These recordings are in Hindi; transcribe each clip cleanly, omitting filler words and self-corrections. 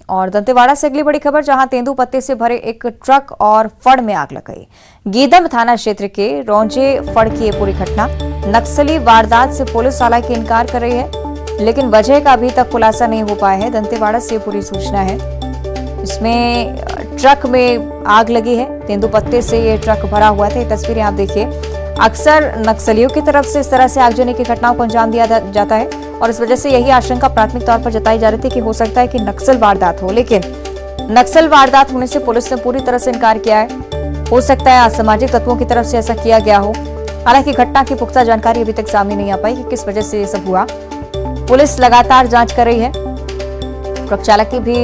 और दंतेवाड़ा से अगली बड़ी खबर, जहां तेंदुपत्ते से भरे एक ट्रक और फड़ में आग लग गई। गीदम थाना क्षेत्र के रौंजे फड़ की ये पूरी घटना। नक्सली वारदात से पुलिस हालांकि इनकार कर रही है, लेकिन वजह का अभी तक खुलासा नहीं हो पाया है। दंतेवाड़ा से पूरी सूचना है। इसमें ट्रक में आग लगी है। तेंदुपत्ते से ये ट्रक भरा हुआ था। ये तस्वीरें आप देखिए। अक्सर नक्सलियों की तरफ से इस तरह से आगजनी की घटनाओं को अंजाम दिया जाता है और इस वजह से यही आशंका प्राथमिक तौर पर जताई जा रही थी कि हो सकता है कि नक्सल वारदात हो, लेकिन नक्सल वारदात होने से पुलिस ने पूरी तरह से इनकार किया है। हो सकता है असामाजिक तत्वों की तरफ से ऐसा किया गया हो। हालांकि घटना की पुख्ता जानकारी अभी तक सामने नहीं आ पाई कि किस वजह से ये सब हुआ। पुलिस लगातार जांच कर रही है। ट्रक चालक की भी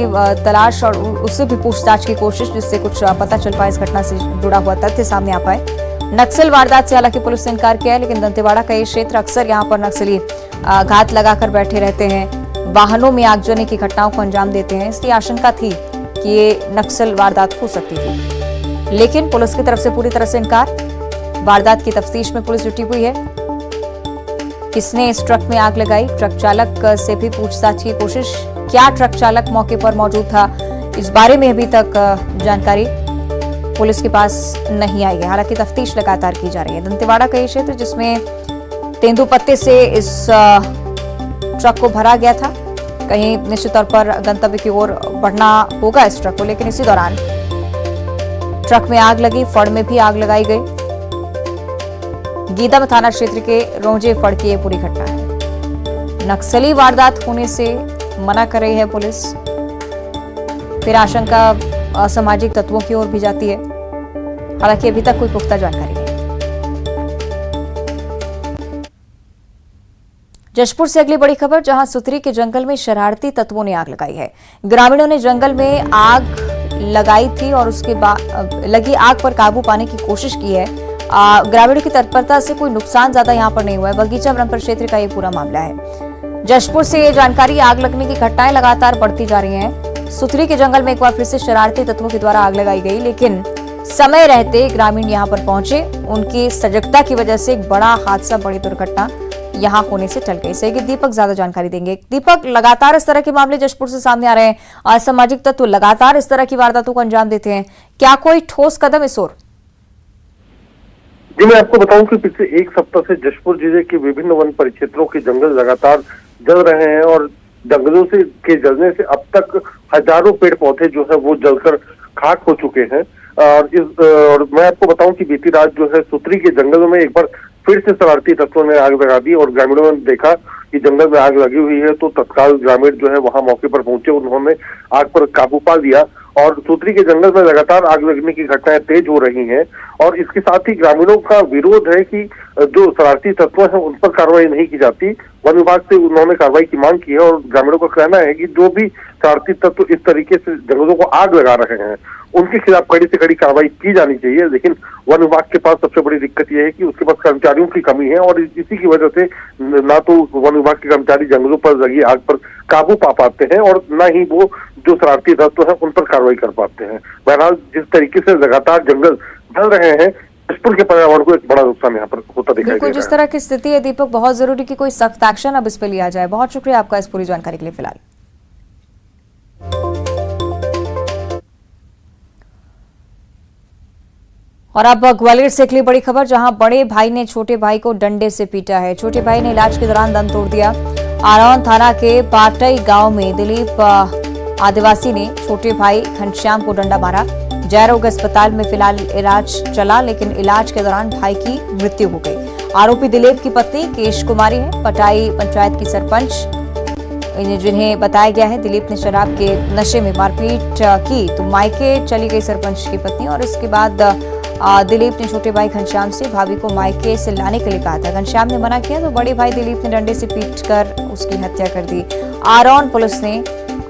तलाश और उससे भी पूछताछ की कोशिश, जिससे कुछ पता चल पाए, इस घटना से जुड़ा हुआ तथ्य सामने आ पाए। नक्सल वारदात से हालांकि पुलिस ने इनकार किया है, लेकिन दंतेवाड़ा का ये क्षेत्र अक्सर यहाँ पर नक्सली घात लगाकर बैठे रहते हैं, वाहनों में आगजनी की घटनाओं को अंजाम देते हैं। इसलिए आशंका थी कि ये नक्सल वारदात हो सकती थी, लेकिन पुलिस की तरफ से पूरी तरह से इनकार। वारदात की तफ्तीश में पुलिस जुटी हुई है। किसने इस ट्रक में आग लगाई, ट्रक चालक से भी पूछताछ की कोशिश। क्या ट्रक चालक मौके पर मौजूद था, इस बारे में अभी तक जानकारी पुलिस के पास नहीं आई है। हालांकि तफ्तीश लगातार की जा रही है। दंतेवाड़ा का ये क्षेत्र जिसमें तेंदुपत्ते से इस ट्रक को भरा गया था, कहीं निश्चित तौर पर गंतव्य की ओर बढ़ना होगा इस ट्रक को, लेकिन इसी दौरान ट्रक में आग लगी, फड़ में भी आग लगाई गई। गीदम थाना क्षेत्र के रौंजे फड़ की ये पूरी घटना है। नक्सली वारदात होने से मना कर रही है पुलिस, फिर आशंका असामाजिक तत्वों की ओर भी जाती है। हालांकि अभी तक कोई पुख्ता जानकारी नहीं। जशपुर से अगली बड़ी खबर, जहां सुतरी के जंगल में शरारती तत्वों ने आग लगाई है। ग्रामीणों ने जंगल में आग लगाई थी और उसके बाद लगी आग पर काबू पाने की कोशिश की है। ग्रामीणों की तत्परता से कोई नुकसान ज्यादा यहां पर नहीं हुआ है। बगीचा ब्रह्मपुर क्षेत्र का ये पूरा मामला है। जशपुर से ये जानकारी, आग लगने की घटनाएं लगातार बढ़ती जा रही हैं। सुथरी के जंगल में एक बार फिर से शरारती तत्वों के द्वारा आग लगाई गई, लेकिन समय रहते ग्रामीण यहां पर पहुंचे। उनकी सजगता की वजह से एक बड़ा हादसा, बड़ी दुर्घटना यहां होने से टल गई। सही, दीपक ज्यादा जानकारी देंगे। दीपक, लगातार इस तरह के मामले जशपुर से सामने आ रहे हैं। असामाजिक तत्व लगातार इस तरह की वारदातों को अंजाम देते हैं। क्या कोई ठोस कदम इस ओर? जी, मैं आपको बताऊं कि पिछले एक सप्ताह से जशपुर जिले के विभिन्न वन परिक्षेत्रों के जंगल लगातार जल रहे हैं और जंगलों से के जलने से अब तक हजारों पेड़ पौधे जो है वो जलकर खाक हो चुके हैं। और मैं आपको बताऊं कि बीती रात जो है सुतरी के जंगलों में एक बार फिर से शरारती तत्वों ने आग लगा दी और ग्रामीणों ने देखा कि जंगल में आग लगी हुई है, तो तत्काल ग्रामीण जो है वहां मौके पर पहुंचे। उन्होंने आग पर काबू पा लिया और सुतरी के जंगल में लगातार आग लगने की घटनाएं तेज हो रही हैं। और इसके साथ ही ग्रामीणों का विरोध है कि जो शरारती तत्व हैं उन पर कार्रवाई नहीं की जाती। वन विभाग से उन्होंने कार्रवाई की मांग की है और ग्रामीणों का कहना है कि जो भी शरारती तत्व इस तरीके से जंगलों को आग लगा रहे हैं उनके खिलाफ कड़ी से कड़ी कार्रवाई की जानी चाहिए। लेकिन वन विभाग के पास सबसे बड़ी दिक्कत यह है कि उसके पास कर्मचारियों की कमी है और इसी की वजह से ना तो वन विभाग के कर्मचारी जंगलों पर लगी आग पर काबू पा पाते हैं और न ही वो जो शरारती तत्व है उन पर कार्रवाई कर पाते हैं। बहरहाल जिस तरीके से लगातार जंगल जल रहे हैं, जशपुर के पर्यावरण को एक बड़ा नुकसान यहाँ पर होता दिखाई दे रहा है। जिस तरह की स्थिति है दीपक, बहुत जरूरी कि कोई सख्त एक्शन अब इस पे लिया जाए। बहुत शुक्रिया आपका इस पूरी जानकारी के लिए। फिलहाल और अब ग्वालियर से अगली बड़ी खबर, जहां बड़े भाई ने छोटे भाई को डंडे से पीटा है। छोटे भाई ने इलाज के दौरान दम तोड़ दिया। आरौन थाना के पाटई गांव में दिलीप आदिवासी ने छोटे भाई घनश्याम को डंडा मारा। जयरोग अस्पताल में फिलहाल इलाज चला, लेकिन इलाज के दौरान भाई की मृत्यु हो गई। आरोपी दिलीप की पत्नी केश कुमारी है, पटाई पंचायत की सरपंच, जिन्हें बताया गया है दिलीप ने शराब के नशे में मारपीट की तो मायके चली गई सरपंच की पत्नी। और इसके बाद दिलीप ने छोटे भाई घनश्याम से भाभी को मायके से लाने के लिए कहा था। घनश्याम ने मना किया तो बड़े भाई दिलीप ने डंडे से पीटकर उसकी हत्या कर दी। आरौन पुलिस ने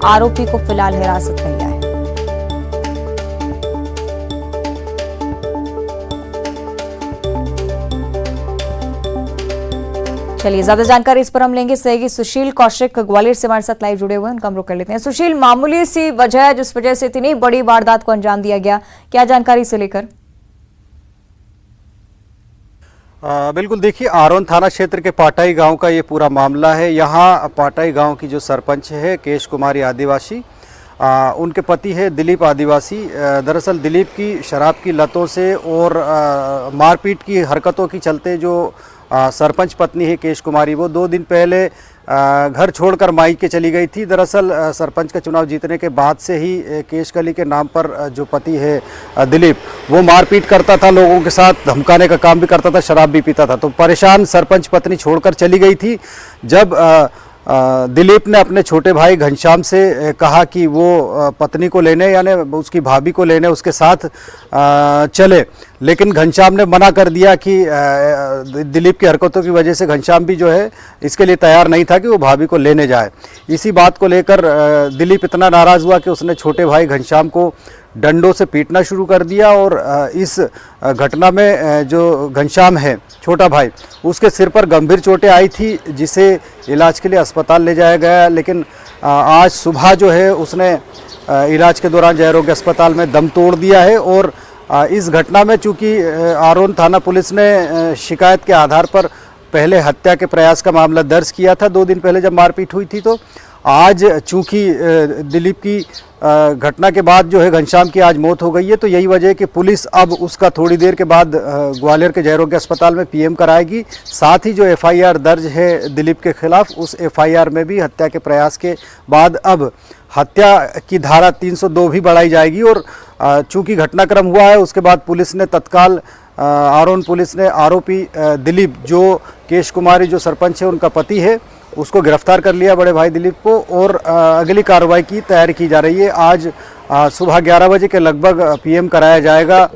आरोपी को फिलहाल हिरासत में लिया है। चलिए, ज्यादा जानकारी इस पर हम लेंगे। सहयोगी सुशील कौशिक ग्वालियर से हमारे साथ लाइव जुड़े हुए हैं, उनका हम रुख कर लेते हैं। सुशील, मामूली सी वजह है जिस वजह से इतनी बड़ी वारदात को अंजाम दिया गया, क्या जानकारी से लेकर? बिल्कुल, देखिए आरौन थाना क्षेत्र के पाटाई गांव का ये पूरा मामला है। यहाँ पाटाई गांव की जो सरपंच है केश कुमारी आदिवासी, उनके पति है दिलीप आदिवासी। दरअसल दिलीप की शराब की लतों से और मारपीट की हरकतों की चलते जो सरपंच पत्नी है केश कुमारी, वो 2 दिन पहले घर छोड़कर मायके चली गई थी। दरअसल सरपंच का चुनाव जीतने के बाद से ही केश कली के नाम पर जो पति है दिलीप, वो मारपीट करता था, लोगों के साथ धमकाने का काम भी करता था, शराब भी पीता था। तो परेशान सरपंच पत्नी छोड़कर चली गई थी। जब दिलीप ने अपने छोटे भाई घनश्याम से कहा कि वो पत्नी को लेने यानी उसकी भाभी को लेने उसके साथ चले, लेकिन घनश्याम ने मना कर दिया कि दिलीप की हरकतों की वजह से घनश्याम भी जो है इसके लिए तैयार नहीं था कि वो भाभी को लेने जाए। इसी बात को लेकर दिलीप इतना नाराज़ हुआ कि उसने छोटे भाई घनश्याम को डंडों से पीटना शुरू कर दिया और इस घटना में जो घनश्याम है छोटा भाई, उसके सिर पर गंभीर चोटें आई थी, जिसे इलाज के लिए अस्पताल ले जाया गया। लेकिन आज सुबह जो है उसने इलाज के दौरान जय आरोग्य अस्पताल में दम तोड़ दिया है। और इस घटना में चूँकि आरोन थाना पुलिस ने शिकायत के आधार पर पहले हत्या के प्रयास का मामला दर्ज किया था 2 दिन पहले जब मारपीट हुई थी। तो आज चूंकि दिलीप की घटना के बाद जो है घनश्याम की आज मौत हो गई है, तो यही वजह है कि पुलिस अब उसका थोड़ी देर के बाद ग्वालियर के जय आरोग्य अस्पताल में पीएम कराएगी। साथ ही जो एफआईआर दर्ज है दिलीप के खिलाफ, उस एफआईआर में भी हत्या के प्रयास के बाद अब हत्या की धारा 302 भी बढ़ाई जाएगी। और चूंकि घटनाक्रम हुआ है उसके बाद पुलिस ने तत्काल आरोन पुलिस ने आरोपी दिलीप, जो केश कुमारी जो सरपंच है उनका पति है, उसको गिरफ्तार कर लिया बड़े भाई दिलीप को, और अगली कार्रवाई की तैयारी की जा रही है। आज सुबह 11 बजे के लगभग पीएम कराया जाएगा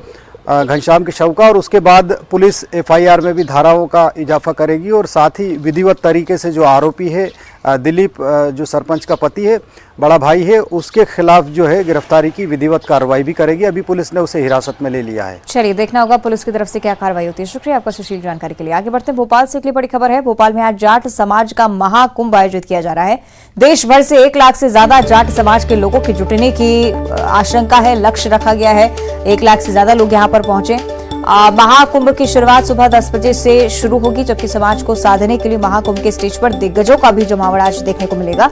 घनश्याम के शव का, और उसके बाद पुलिस एफआईआर में भी धाराओं का इजाफा करेगी और साथ ही विधिवत तरीके से जो आरोपी है दिलीप, जो सरपंच का पति है, बड़ा भाई है, उसके खिलाफ जो है गिरफ्तारी की विधिवत कार्रवाई भी करेगी। अभी पुलिस ने उसे हिरासत में ले लिया है। चलिए देखना होगा पुलिस की तरफ से क्या कार्रवाई होती है। शुक्रिया आपका सुशील जानकारी के लिए। आगे बढ़ते हैं, भोपाल से अगली बड़ी खबर है। भोपाल में आज जाट समाज का महाकुंभ आयोजित किया जा रहा है। देश भर से 1 लाख से ज्यादा जाट समाज के लोगों के जुटने की आशंका है, लक्ष्य रखा गया है। 1 लाख से ज्यादा लोग यहाँ पर पहुंचे। महाकुंभ की शुरुआत सुबह 10 बजे से शुरू होगी, जबकि समाज को साधने के लिए महाकुंभ के स्टेज पर दिग्गजों का भी जमावड़ा आज देखने को मिलेगा।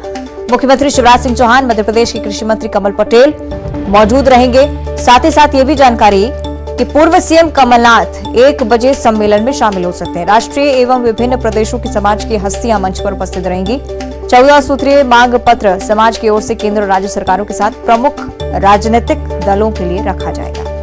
मुख्यमंत्री शिवराज सिंह चौहान, मध्य प्रदेश के कृषि मंत्री कमल पटेल मौजूद रहेंगे। साथ ही साथ ये भी जानकारी कि पूर्व सीएम कमलनाथ 1 बजे सम्मेलन में शामिल हो सकते हैं। राष्ट्रीय एवं विभिन्न प्रदेशों की समाज की हस्तियां मंच पर उपस्थित रहेंगी। 14 सूत्रीय मांग पत्र समाज की ओर से केंद्र और राज्य सरकारों के साथ प्रमुख राजनीतिक दलों के लिए रखा जाएगा।